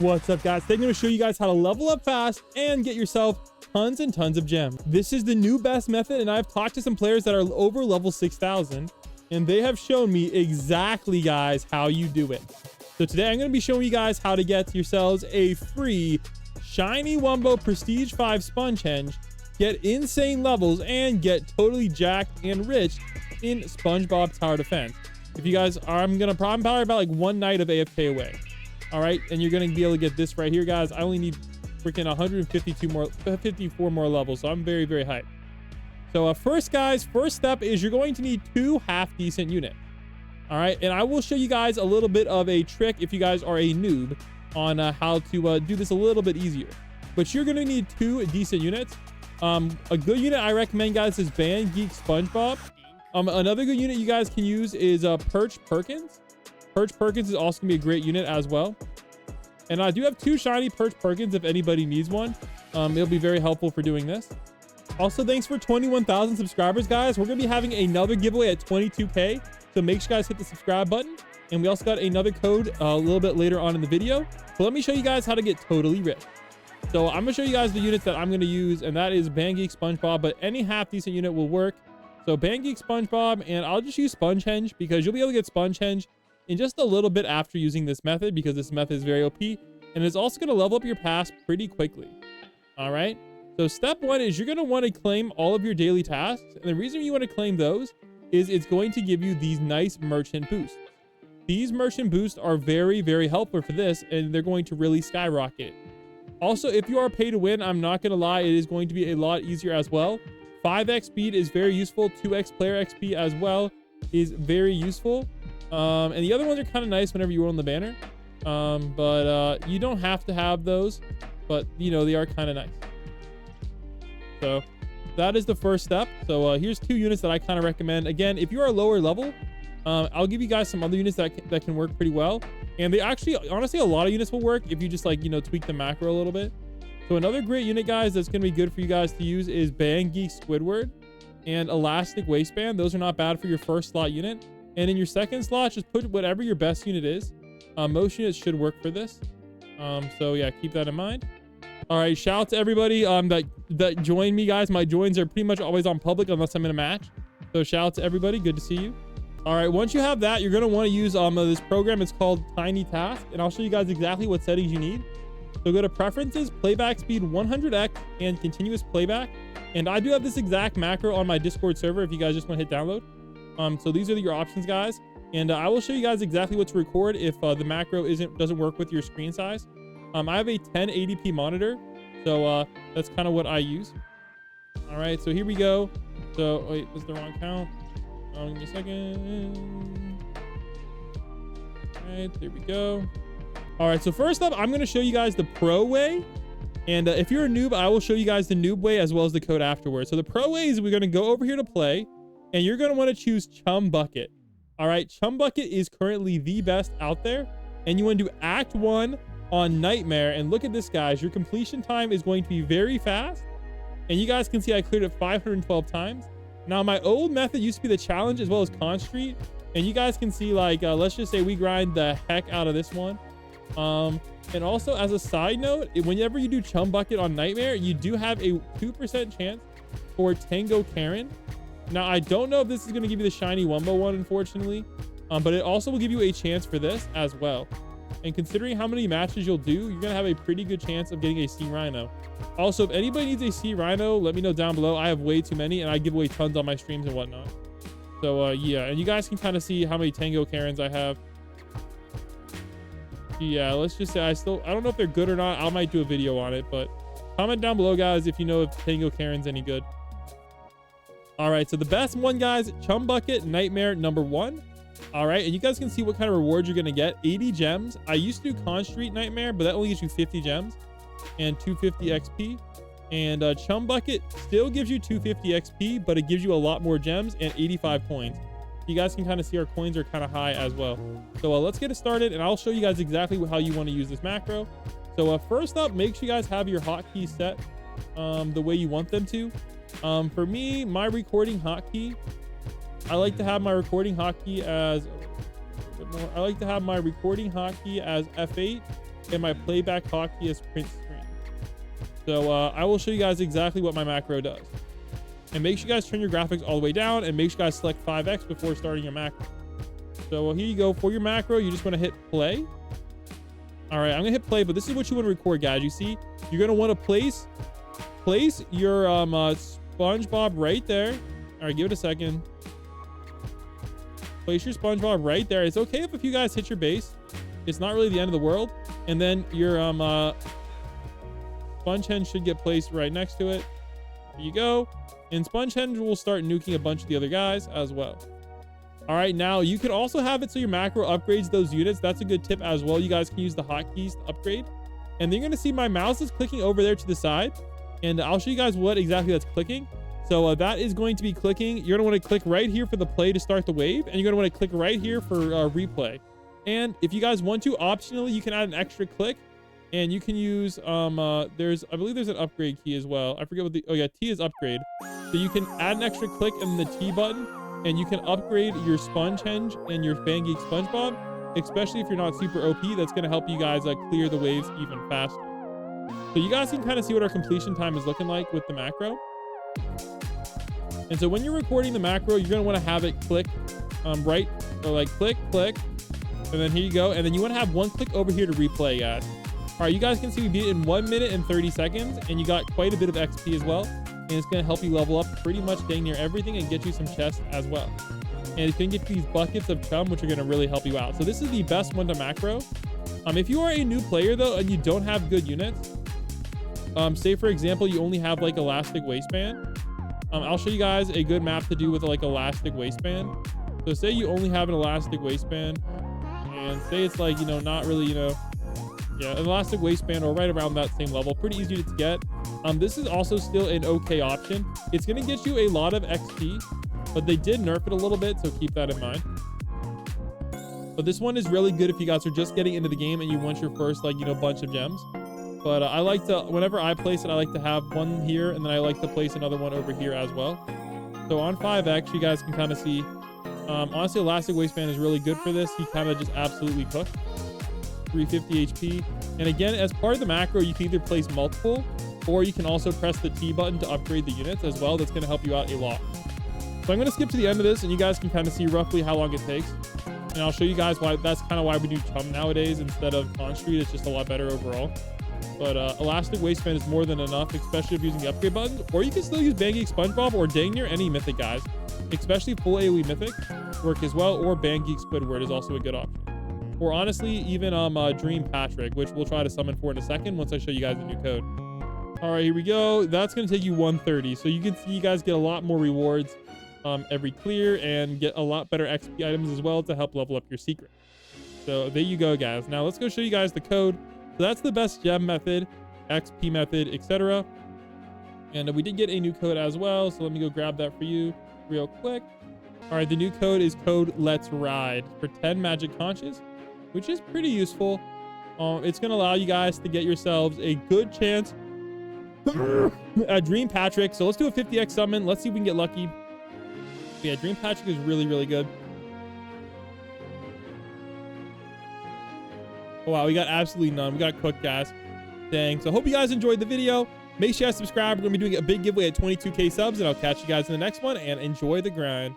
What's up, guys? Today I'm going to show you guys how to level up fast and get yourself tons and tons of gems. This is the new best method, and I've talked to some players that are over level 6,000, and they have shown me exactly, guys, how you do it. So today I'm going to be showing you guys how to get yourselves a free Shiny Wumbo Prestige 5 Sponge Henge, get insane levels, and get totally jacked and rich in Spongebob Tower Defense. If you guys are, I'm probably about like one night of AFK away. All right, and you're gonna be able to get this right here, guys. I only need freaking 54 more levels, so I'm very hyped. So first, guys, first step is you're going to need 2 half decent units. All right, and I will show you guys a little bit of a trick if you guys are a noob on how to do this a little bit easier. But you're gonna need 2 decent units. A good unit I recommend, guys, is Band Geek Spongebob. Another good unit you guys can use is Perch Perkins. Perch Perkins is also gonna be a great unit as well. And I do have 2 shiny Perch Perkins if anybody needs one. It'll be very helpful for doing this. Also, thanks for 21,000 subscribers, guys. We're gonna be having another giveaway at 22K. So make sure you guys hit the subscribe button. And we also got another code a little bit later on in the video. So let me show you guys how to get totally rich. So I'm gonna show you guys the units that I'm gonna use, and that is Band Geek Spongebob, but any half decent unit will work. So Band Geek Spongebob, and I'll just use Sponge Henge because you'll be able to get Sponge Henge in just a little bit after using this method, because this method is very OP, and it's also going to level up your pass pretty quickly. All right, so step 1 is you're going to want to claim all of your daily tasks, and the reason you want to claim those is it's going to give you these nice merchant boosts. These merchant boosts are very helpful for this, and they're going to really skyrocket. Also, if you are pay to win, I'm not going to lie, it is going to be a lot easier as well. 5x speed is very useful. 2x player XP as well is very useful. And the other ones are kind of nice whenever you roll on the banner. But you don't have to have those, but you know, they are kind of nice. So that is the first step. So here's 2 units that I kind of recommend. Again, if you are a lower level, I'll give you guys some other units that can work pretty well. And they actually, honestly, a lot of units will work if you just like, you know, tweak the macro a little bit. So another great unit, guys, that's going to be good for you guys to use is Band Geek Squidward and Elastic Waistband. Those are not bad for your first slot unit. And in your second slot, just put whatever your best unit is. Most units should work for this. So yeah, keep that in mind. All right, shout out to everybody that joined me, guys. My joins are pretty much always on public unless I'm in a match. So shout out to everybody. Good to see you. All right, once you have that, you're gonna want to use this program. It's called Tiny Task, and I'll show you guys exactly what settings you need. So go to Preferences, Playback Speed 100x, and Continuous Playback. And I do have this exact macro on my Discord server if you guys just want to hit download. So these are your options, guys, and I will show you guys exactly what to record if the macro doesn't work with your screen size. I have a 1080p monitor, so that's kind of what I use. All right, so here we go. So wait, that's the wrong count. Give me a second. All right, there we go. All right, so first up, I'm going to show you guys the pro way. And if you're a noob, I will show you guys the noob way as well as the code afterwards. So the pro way is we're going to go over here to play, and you're going to want to choose Chum Bucket. All right, Chum Bucket is currently the best out there. And you want to do Act 1 on Nightmare. And look at this, guys. Your completion time is going to be very fast. And you guys can see I cleared it 512 times. Now, my old method used to be the challenge as well as Con Street. And you guys can see, like, let's just say we grind the heck out of this one. And also, as a side note, whenever you do Chum Bucket on Nightmare, you do have a 2% chance for Tango Karen. Now, I don't know if this is going to give you the Shiny Wumbo one, unfortunately, but it also will give you a chance for this as well. And considering how many matches you'll do, you're going to have a pretty good chance of getting a Sea Rhino. Also, if anybody needs a Sea Rhino, let me know down below. I have way too many, and I give away tons on my streams and whatnot. So, yeah, and you guys can kind of see how many Tango Karens I have. Yeah, let's just say I don't know if they're good or not. I might do a video on it, but comment down below, guys, if you know if Tango Karen's any good. All right, so the best one, guys, Chum Bucket Nightmare #1. All right, and you guys can see what kind of rewards you're gonna get. 80 gems. I used to do Con Street Nightmare, but that only gives you 50 gems and 250 XP. And Chum Bucket still gives you 250 XP, but it gives you a lot more gems and 85 coins. You guys can kind of see our coins are kind of high as well. So let's get it started, and I'll show you guys exactly how you want to use this macro. So first up, make sure you guys have your hotkeys set the way you want them to. For me, my recording hotkey, I like to have my recording hotkey as F8, and my playback hotkey as print screen. So I will show you guys exactly what my macro does. And make sure you guys turn your graphics all the way down, and make sure you guys select 5x before starting your macro. So here you go. For your macro, you just want to hit play. All right, I'm gonna hit play, but this is what you want to record, guys. You see, you're gonna want to place your Spongebob right there. All right, give it a second. Place your Spongebob right there. It's okay if you guys hit your base. It's not really the end of the world. And then your Sponge Hen should get placed right next to it. There you go. And Sponge Hen will start nuking a bunch of the other guys as well. All right, now you can also have it so your macro upgrades those units. That's a good tip as well. You guys can use the hotkeys to upgrade. And then you're gonna see my mouse is clicking over there to the side. And I'll show you guys what exactly that's clicking. So that is going to be clicking. You're gonna wanna click right here for the play to start the wave. And you're gonna wanna click right here for replay. And if you guys want to, optionally, you can add an extra click. And you can use, I believe there's an upgrade key as well. I forget what oh yeah, T is upgrade. So you can add an extra click and the T button. And you can upgrade your Sponge Henge and your Fangeek Spongebob, especially if you're not super OP. That's going to help you guys clear the waves even faster. So you guys can kind of see what our completion time is looking like with the macro. And so when you're recording the macro, you're going to want to have it click right, or like click, and then here you go. And then you want to have one click over here to replay, guys. All right, you guys can see we beat it in 1 minute and 30 seconds, and you got quite a bit of XP as well. And it's going to help you level up pretty much dang near everything and get you some chests as well. And you can get these buckets of chum, which are going to really help you out. So this is the best one to macro. If you are a new player though, and you don't have good units, say for example, you only have like elastic waistband. I'll show you guys a good map to do with like elastic waistband. So say you only have an elastic waistband, and say it's like, not really, yeah, an elastic waistband or right around that same level. Pretty easy to get. This is also still an okay option. It's going to get you a lot of XP, but they did nerf it a little bit, so keep that in mind. But this one is really good if you guys are just getting into the game and you want your first, bunch of gems. But I like to, whenever I place it, I like to have one here, and then I like to place another one over here as well. So on 5x, you guys can kind of see, honestly, elastic waistband is really good for this. He kind of just absolutely cooked. 350 HP. And again, as part of the macro, you can either place multiple, or you can also press the T button to upgrade the units as well. That's going to help you out a lot. So I'm going to skip to the end of this, and you guys can kind of see roughly how long it takes. And I'll show you guys why. That's kind of why we do chum nowadays instead of on street. It's just a lot better overall. But elastic waistband is more than enough, especially if using the upgrade buttons. Or you can still use Fangeek Spongebob or dang near any mythic, guys. Especially full AoE mythic work as well, or Fangeek Squidward is also a good option. Or honestly, even Dream Patrick, which we'll try to summon for in a second once I show you guys the new code. All right, here we go. That's going to take you 130. So you can see you guys get a lot more rewards every clear, and get a lot better XP items as well to help level up your secret. So there you go, guys. Now let's go show you guys the code. So that's the best gem method, XP method, etc. And we did get a new code as well. So let me go grab that for you real quick. All right, the new code is code Let's Ride for 10 magic conches, which is pretty useful. It's going to allow you guys to get yourselves a good chance at Dream Patrick. So let's do a 50x summon. Let's see if we can get lucky. But yeah, Dream Patrick is really, really good. Oh, wow, we got absolutely none. We got cooked, guys. Dang. So I hope you guys enjoyed the video. Make sure you guys subscribe. We're going to be doing a big giveaway at 22K subs, and I'll catch you guys in the next one, and enjoy the grind.